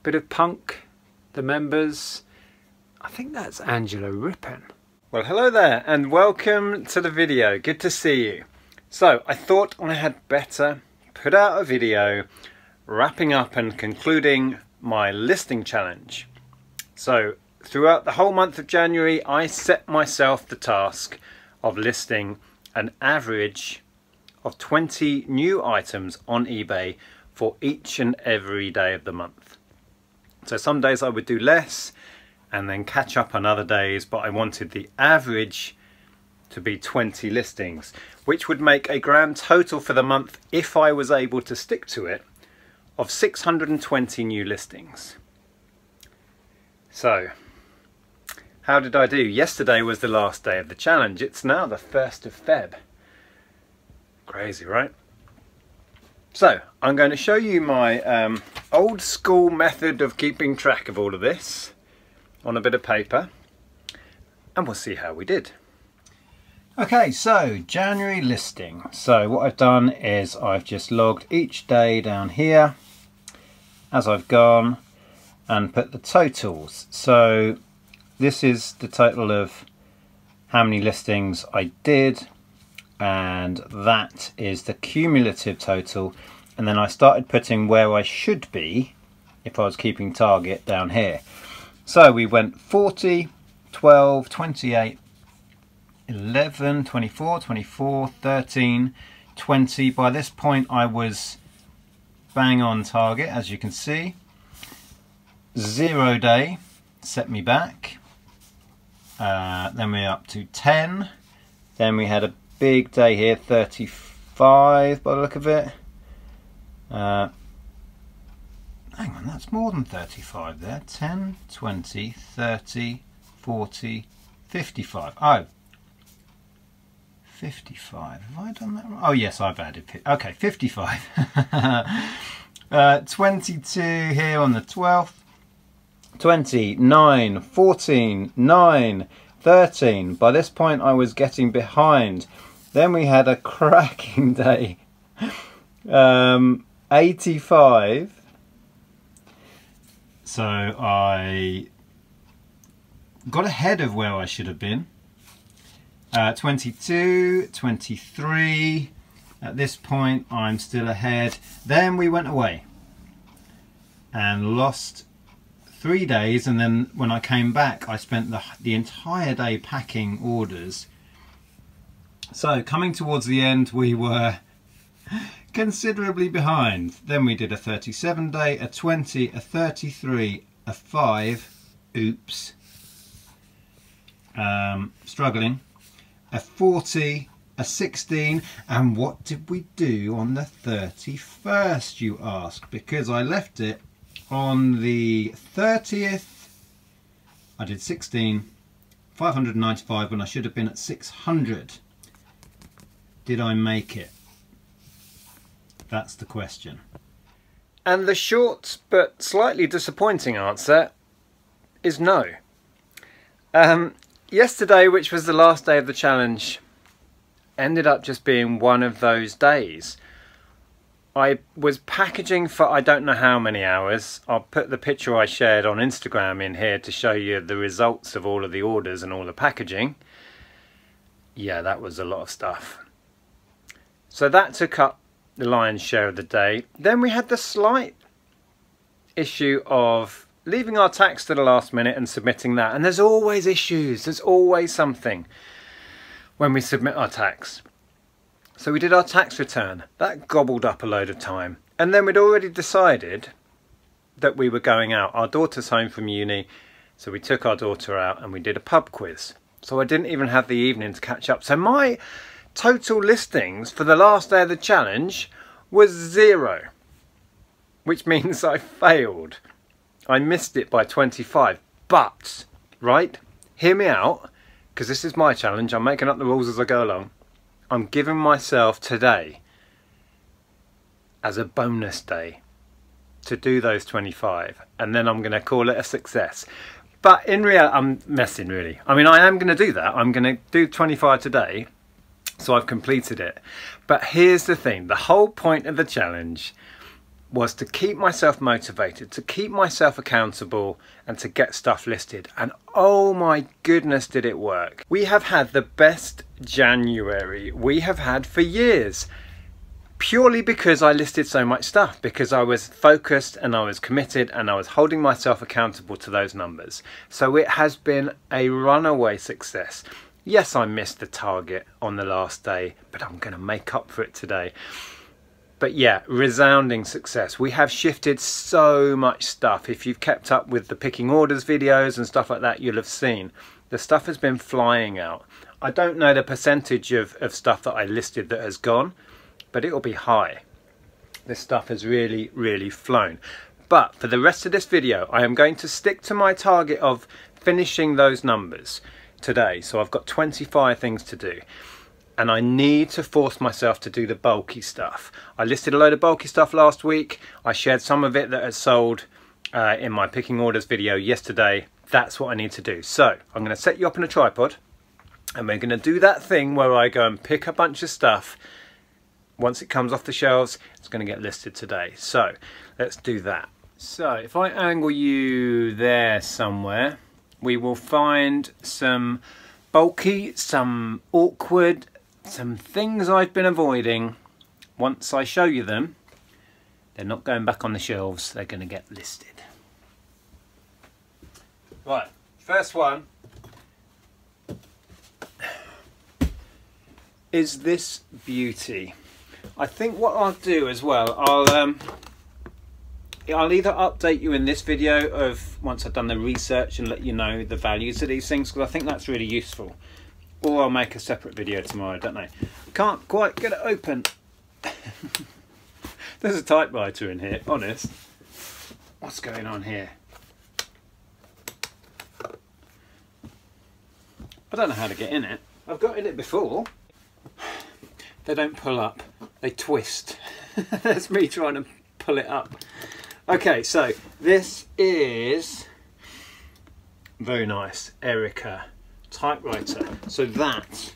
bit of punk, the members. I think that's Angela Rippon. Well, hello there and welcome to the video. Good to see you. So I thought I had better put out a video wrapping up and concluding my listing challenge. So throughout the whole month of January, I set myself the task of listing an average of 20 new items on eBay for each and every day of the month. So some days I would do less and then catch up on other days, but I wanted the average to be 20 listings, which would make a grand total for the month, if I was able to stick to it, of 620 new listings. So how did I do? Yesterday was the last day of the challenge. It's now the 1st of Feb. Crazy, right? So I'm going to show you my old school method of keeping track of all of this on a bit of paper, and we'll see how we did. Okay, so January listing. So what I've done is I've just logged each day down here as I've gone and put the totals. So this is the total of how many listings I did, and that is the cumulative total. And then I started putting where I should be if I was keeping target down here. So we went 40, 12, 28, 11, 24, 24, 13, 20. By this point I was bang on target, as you can see. 0 day set me back. Then we're up to 10. Then we had a big day here, 35 by the look of it. Hang on, that's more than 35 there. 10, 20, 30, 40, 55. Oh, 55. Have I done that wrong? Oh yes, I've added. Okay, 55. 22 here on the 12th. 20, 9, 14, 9, 13. By this point I was getting behind. Then we had a cracking day. 85. So I got ahead of where I should have been. 22, 23. At this point I'm still ahead. Then we went away and lost 3 days, and then when I came back I spent the entire day packing orders. So coming towards the end we were considerably behind. Then we did a 37 day, a 20, a 33, a 5, oops, struggling, a 40, a 16, and what did we do on the 31st, you ask? Because I left it on the 30th, I did 16, 595 when I should have been at 600. Did I make it? That's the question. And the short but slightly disappointing answer is no. Yesterday, which was the last day of the challenge, ended up just being one of those days. I was packaging for I don't know how many hours. I'll put the picture I shared on Instagram in here to show you the results of all of the orders and all the packaging. Yeah, that was a lot of stuff. So that took up the lion's share of the day. Then we had the slight issue of leaving our tax to the last minute and submitting that. And there's always issues, there's always something when we submit our tax. So we did our tax return. That gobbled up a load of time. And then we'd already decided that we were going out. Our daughter's home from uni, so we took our daughter out and we did a pub quiz. So I didn't even have the evening to catch up. So my total listings for the last day of the challenge was 0, which means I failed. I missed it by 25. But, right, hear me out, because this is my challenge. I'm making up the rules as I go along. I'm giving myself today as a bonus day to do those 25, and then I'm going to call it a success. But in reality, I'm messing really. I mean, I am going to do that. I'm going to do 25 today, so I've completed it. But here's the thing, the whole point of the challenge was to keep myself motivated, to keep myself accountable, and to get stuff listed. And oh my goodness, did it work. We have had the best January we have had for years, purely because I listed so much stuff, because I was focused and I was committed and I was holding myself accountable to those numbers. So it has been a runaway success. Yes, I missed the target on the last day, but I'm going to make up for it today. But yeah, resounding success. We have shifted so much stuff. If you've kept up with the picking orders videos and stuff like that, you'll have seen the stuff has been flying out. I don't know the percentage of stuff that I listed that has gone, but it will be high. This stuff has really, really flown. But for the rest of this video, I am going to stick to my target of finishing those numbers today. So I've got 25 things to do. And I need to force myself to do the bulky stuff. I listed a load of bulky stuff last week. I shared some of it that had sold in my picking orders video yesterday. That's what I need to do. So I'm going to set you up on a tripod and we're going to do that thing where I go and pick a bunch of stuff. Once it comes off the shelves, it's going to get listed today. So let's do that. So if I angle you there somewhere, we will find some bulky, some awkward, some things I've been avoiding. Once I show you them, they're not going back on the shelves, they're going to get listed. Right, first one is this beauty. I think what I'll do as well, I'll either update you in this video of once I've done the research and let you know the values of these things, because I think that's really useful. Or I'll make a separate video tomorrow, I don't know. Can't quite get it open. There's a typewriter in here, honest. What's going on here? I don't know how to get in it. I've got in it before. They don't pull up, they twist. That's me trying to pull it up. Okay, so this is very nice, Erica typewriter. So that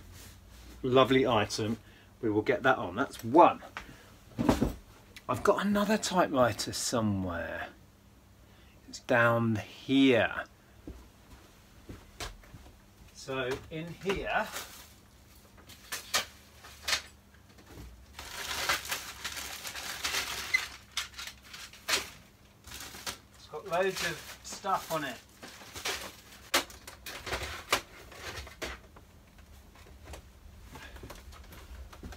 lovely item, we will get that on. That's one. I've got another typewriter somewhere. It's down here. So in here, it's got loads of stuff on it.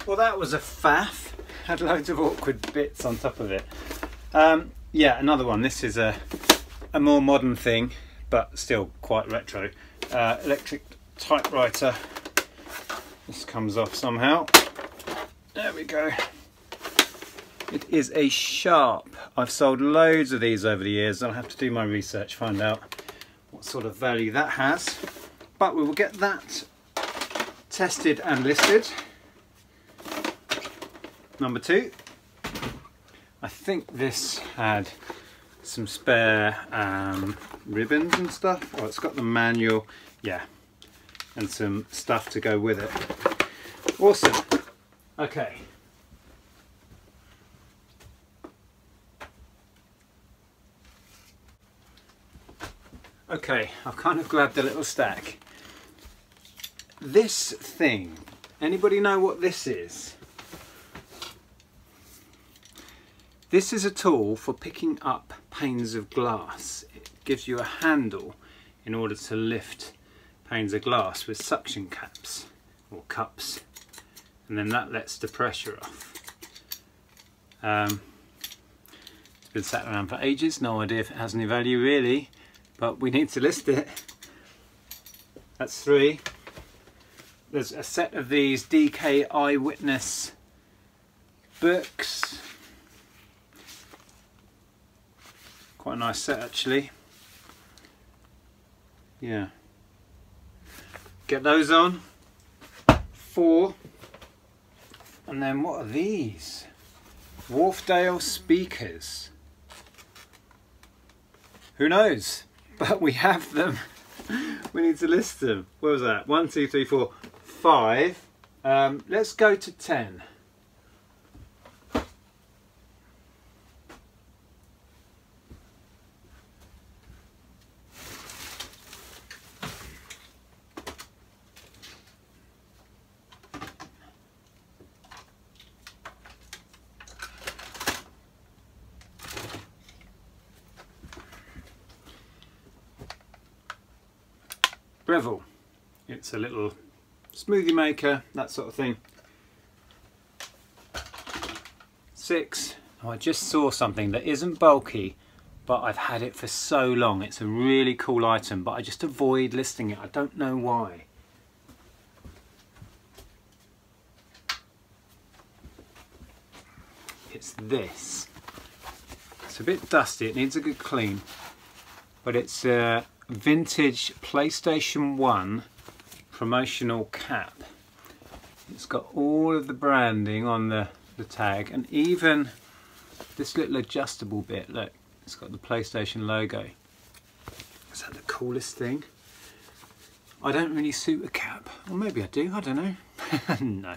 Well, that was a faff. Had loads of awkward bits on top of it. Yeah, another one. This is a more modern thing, but still quite retro. Electric typewriter. This comes off somehow. There we go. It is a Sharp. I've sold loads of these over the years. I'll have to do my research, find out what sort of value that has. But we will get that tested and listed. Number two, I think this had some spare ribbons and stuff. Oh, it's got the manual, yeah, and some stuff to go with it. Awesome. Okay. Okay, I've kind of grabbed a little stack. This thing, anybody know what this is? This is a tool for picking up panes of glass. It gives you a handle in order to lift panes of glass with suction caps or cups, and then that lets the pressure off. It's been sat around for ages, no idea if it has any value really, but we need to list it. That's three. There's a set of these DK Eyewitness books. Quite a nice set actually. Yeah. Get those on. 4. And then what are these? Wharfdale speakers. Who knows? But we have them. We need to list them. What was that? 1, 2, 3, 4, 5. Let's go to 10. Breville. It's a little smoothie maker, that sort of thing. 6. Oh, I just saw something that isn't bulky, but I've had it for so long. It's a really cool item, but I just avoid listing it. I don't know why. It's this. It's a bit dusty, it needs a good clean, but it's a vintage PlayStation 1 promotional cap. It's got all of the branding on the tag, and even this little adjustable bit, look, it's got the PlayStation logo. Is that the coolest thing? I don't really suit a cap, or maybe I do, I don't know. No.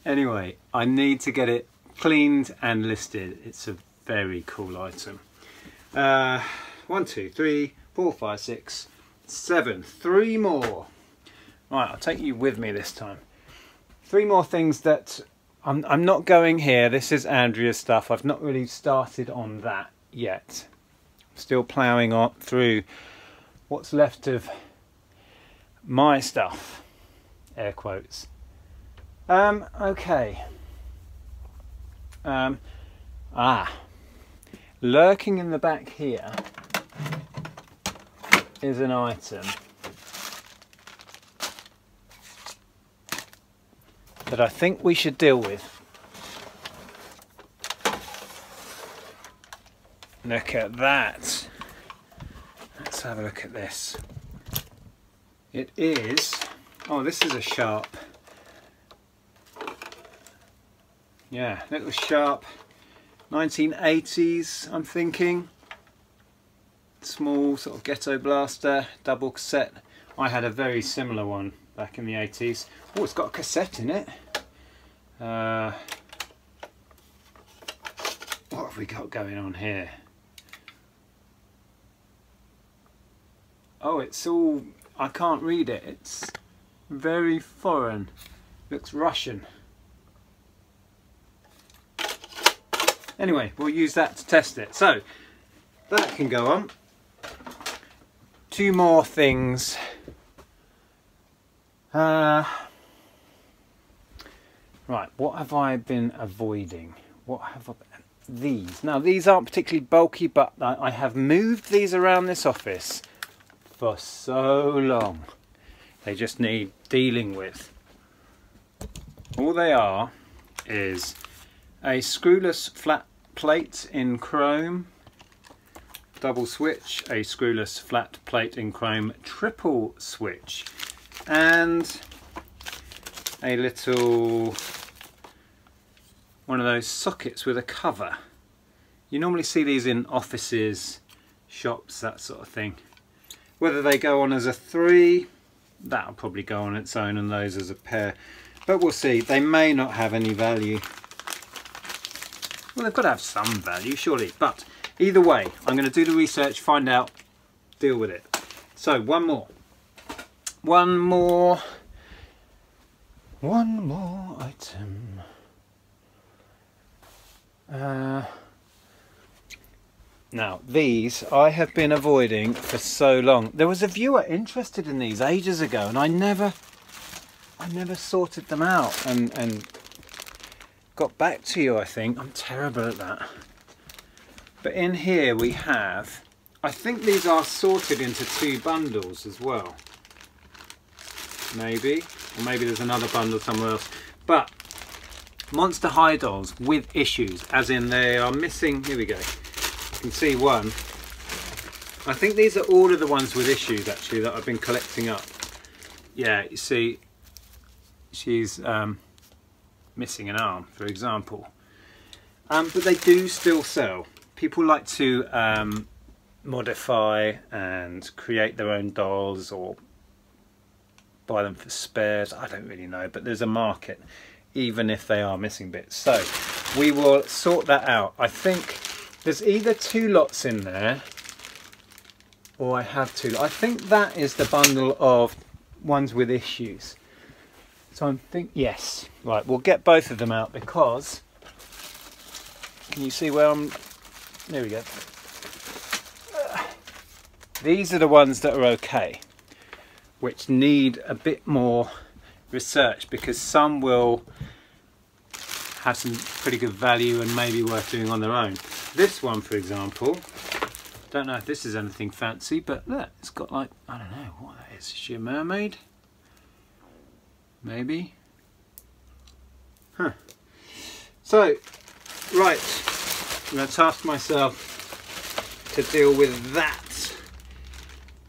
Anyway, I need to get it cleaned and listed. It's a very cool item. 1, 2, 3, 4, 5, 6, 7. 3 more. Right, I'll take you with me this time. 3 more things that I'm not going here. This is Andrea's stuff. I've not really started on that yet. I'm still ploughing on through what's left of my stuff. Air quotes. Okay. Lurking in the back here is an item that I think we should deal with. Look at that. Let's have a look at this. It is, oh, this is a sharp. Yeah, little sharp 1980s, I'm thinking. Small sort of ghetto blaster, double cassette. I had a very similar one back in the 80s. Oh, it's got a cassette in it. What have we got going on here? Oh, it's all, I can't read it. It's very foreign. Looks Russian. Anyway, we'll use that to test it. So, that can go on. 2 more things. Right, what have I been avoiding? What have I been... These. Now, these aren't particularly bulky, but I have moved these around this office for so long. They just need dealing with. All they are is a screwless flat plate in chrome, double switch, a screwless flat plate in chrome triple switch, and a little one of those sockets with a cover. You normally see these in offices, shops, that sort of thing. Whether they go on as a 3, that'll probably go on its own, and those as a pair. But we'll see. They may not have any value. Well, they've got to have some value, surely. But either way, I'm going to do the research, find out, deal with it. So, one more. One more item. Now, these I have been avoiding for so long. There was a viewer interested in these ages ago, and I never sorted them out and got back to you, I think. I'm terrible at that. But in here we have, I think these are sorted into 2 bundles as well. Maybe, or maybe there's another bundle somewhere else. But Monster High dolls with issues, as in they are missing, here we go. You can see one. I think these are all of the ones with issues actually that I've been collecting up. Yeah, you see, she's missing an arm, for example. But they do still sell. People like to modify and create their own dolls or buy them for spares. I don't really know, but there's a market, even if they are missing bits. So we will sort that out. I think there's either 2 lots in there, or I have 2. I think that is the bundle of ones with issues. So I'm yes, right, we'll get both of them out, because can you see where I'm, there we go. These are the ones that are okay. which need a bit more research, because some will have some pretty good value and maybe worth doing on their own. This one, for example, don't know if this is anything fancy, but look, it's got like, I don't know what that is. Is she a mermaid? Maybe. Huh. So, right, I'm going to task myself to deal with that.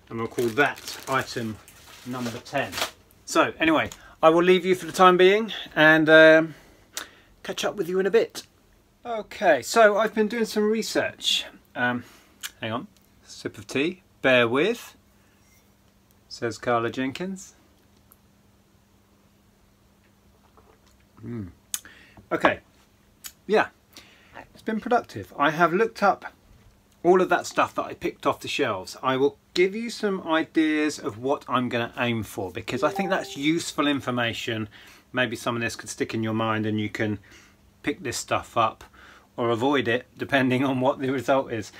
I'm going to call that item number 10. So, anyway, I will leave you for the time being and catch up with you in a bit. Okay, so I've been doing some research. Hang on, sip of tea, bear with, says Carla Jenkins. Okay, yeah, it's been productive. I have looked up all of that stuff that I picked off the shelves. I will give you some ideas of what I'm going to aim for, because I think that's useful information. Maybe some of this could stick in your mind and you can pick this stuff up or avoid it depending on what the result is.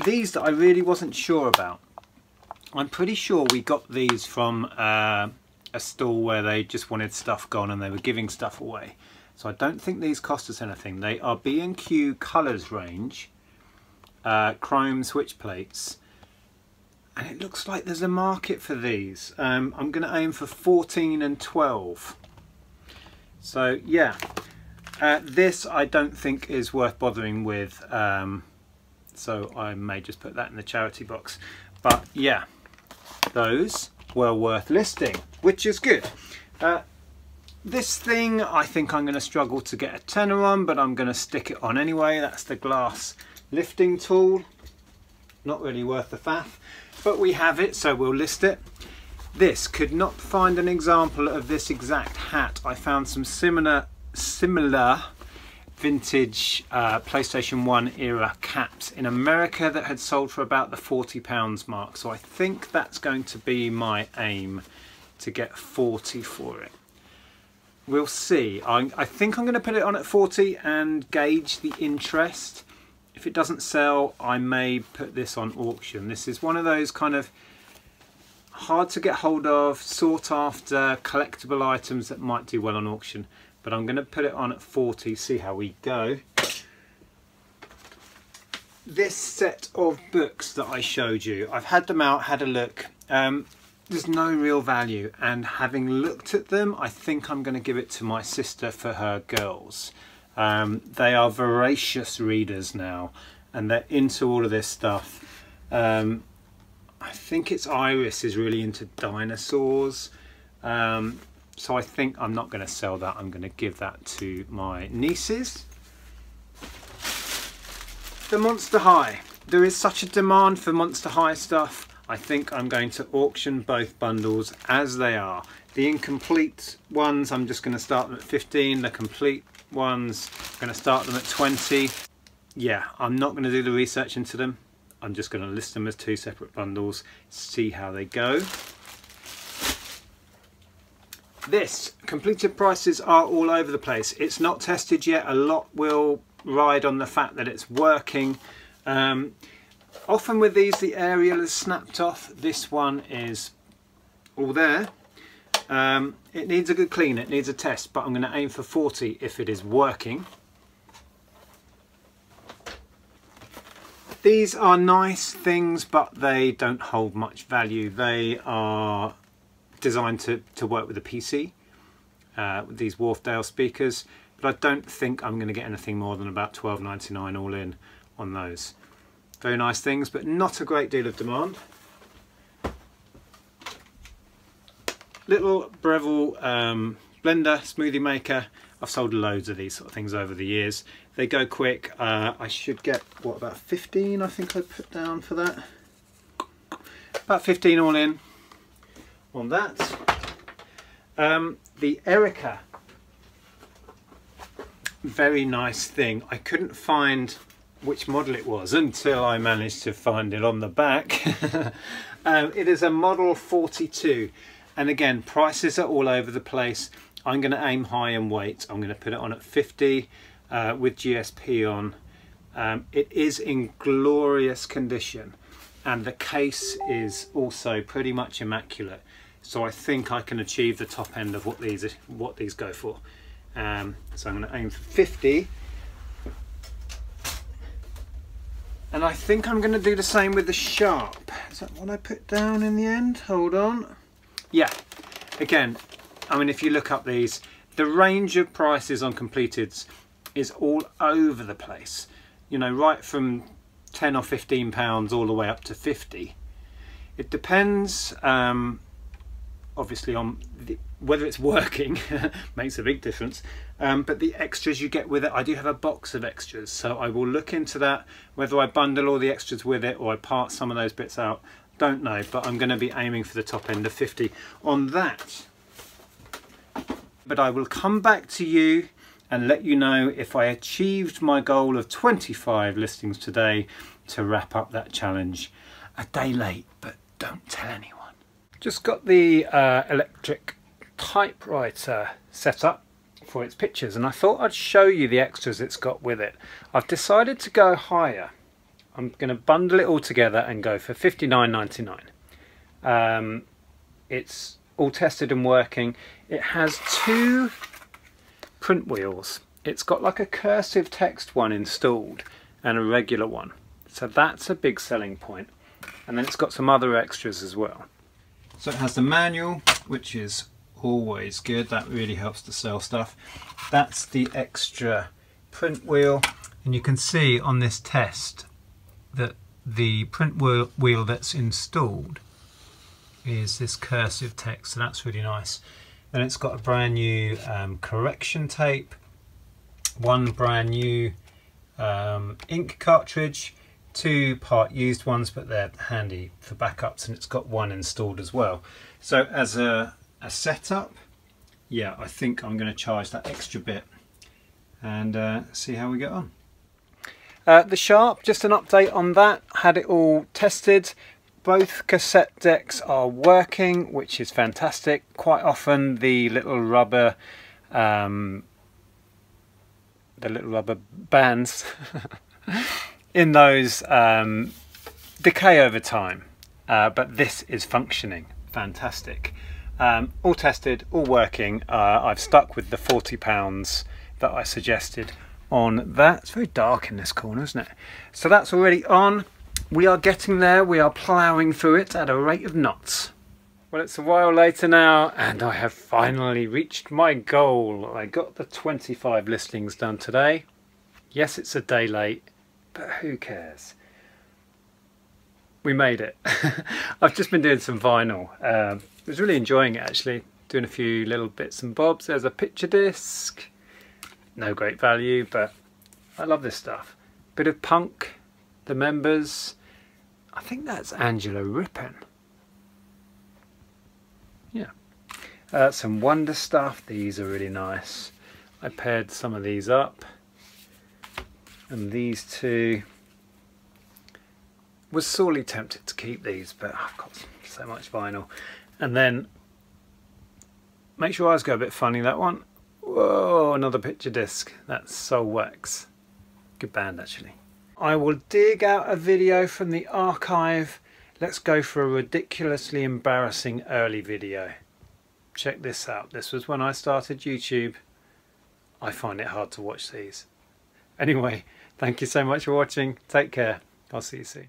These that I really wasn't sure about. I'm pretty sure we got these from a store where they just wanted stuff gone and they were giving stuff away. So I don't think these cost us anything. They are B&Q Colours range, chrome switch plates, and it looks like there's a market for these. I'm going to aim for 14 and 12. So yeah, this I don't think is worth bothering with, so I may just put that in the charity box. But yeah, those were worth listing, which is good. This thing I think I'm going to struggle to get a tenner on, but I'm going to stick it on anyway. That's the glass lifting tool. Not really worth the faff, but we have it, so we'll list it. This, could not find an example of this exact hat. I found some similar vintage PlayStation 1 era caps in America that had sold for about the £40 mark. So I think that's going to be my aim, to get 40 for it. We'll see. I think I'm going to put it on at 40 and gauge the interest. If it doesn't sell, I may put this on auction. This is one of those kind of hard to get hold of, sought after collectible items that might do well on auction. But I'm going to put it on at 40, see how we go. This set of books that I showed you, I've had them out, had a look. There's no real value, and having looked at them, I think I'm going to give it to my sister for her girls. They are voracious readers now, and they're into all of this stuff. I think it's Iris is really into dinosaurs. So I think I'm not going to sell that. I'm going to give that to my nieces. The Monster High. There is such a demand for Monster High stuff. I think I'm going to auction both bundles as they are. The incomplete ones, I'm just going to start them at 15. The complete ones, I'm going to start them at 20. Yeah, I'm not going to do the research into them. I'm just going to list them as 2 separate bundles, see how they go. This, completed prices are all over the place. It's not tested yet. A lot will ride on the fact that it's working. Often with these, the aerial is snapped off. This one is all there. It needs a good clean, it needs a test, but I'm going to aim for 40 if it is working. These are nice things, but they don't hold much value. They are designed to work with a PC, with these Wharfdale speakers, but I don't think I'm going to get anything more than about £12.99 all in on those. Very nice things, but not a great deal of demand. Little Breville blender, smoothie maker. I've sold loads of these sort of things over the years. They go quick. I should get, what, about 15 I think I put down for that. About 15 all in on that. The Erica, very nice thing. I couldn't find which model it was until I managed to find it on the back. It is a model 42, and again, prices are all over the place. I'm going to aim high and wait. I'm going to put it on at 50 with GSP on. It is in glorious condition, and the case is also pretty much immaculate. so I think I can achieve the top end of what these go for. So I'm going to aim for 50, and I think I'm going to do the same with the sharp. Is that what I put down in the end? Hold on. Yeah, again, I mean, if you look up these, the range of prices on completeds is all over the place, you know, right from 10 or 15 pounds all the way up to 50. It depends obviously on whether it's working. Makes a big difference, but the extras you get with it. I do have a box of extras, so I will look into that, whether I bundle all the extras with it or I part some of those bits out, don't know, but I'm going to be aiming for the top end of 50 on that. But I will come back to you and let you know if I achieved my goal of 25 listings today to wrap up that challenge. A day late, but don't tell anyone. Just got the electric typewriter set up for its pictures, and I thought I'd show you the extras it's got with it. I've decided to go higher. I'm going to bundle it all together and go for $59.99. It's all tested and working. It has 2 print wheels. It's got like a cursive text one installed and a regular one, so that's a big selling point. And then it's got some other extras as well. So it has the manual, which is always good. That really helps to sell stuff. That's the extra print wheel, and you can see on this test that the print wheel that's installed is this cursive text, so that's really nice. Then it's got a brand new correction tape, one brand new ink cartridge, 2 part used ones, but they're handy for backups, and it's got one installed as well. So as a setup, yeah, I think I'm going to charge that extra bit and see how we get on. The Sharp, just an update on that. Had it all tested. Both cassette decks are working, which is fantastic. Quite often the little rubber bands in those decay over time, but this is functioning fantastic. All tested, all working. I've stuck with the £40 that I suggested on that. It's very dark in this corner, isn't it? So that's already on. We are getting there. We are ploughing through it at a rate of knots. Well, it's a while later now, and I have finally reached my goal. I got the 25 listings done today. Yes, it's a day late, but who cares? We made it. I've just been doing some vinyl. I was really enjoying it, actually. Doing a few little bits and bobs. There's a picture disc. No great value, but I love this stuff. Bit of punk. The Members. I think that's Angela Rippon. Yeah. Some Wonder stuff. These are really nice. I paired some of these up. And these two. Was sorely tempted to keep these, but I've got so much vinyl. And then make sure eyes go a bit funny, that one. Whoa, another picture disc. That's Soul Wax. Good band, actually. I will dig out a video from the archive. Let's go for a ridiculously embarrassing early video. Check this out. This was when I started YouTube. I find it hard to watch these. Anyway, thank you so much for watching. Take care. I'll see you soon.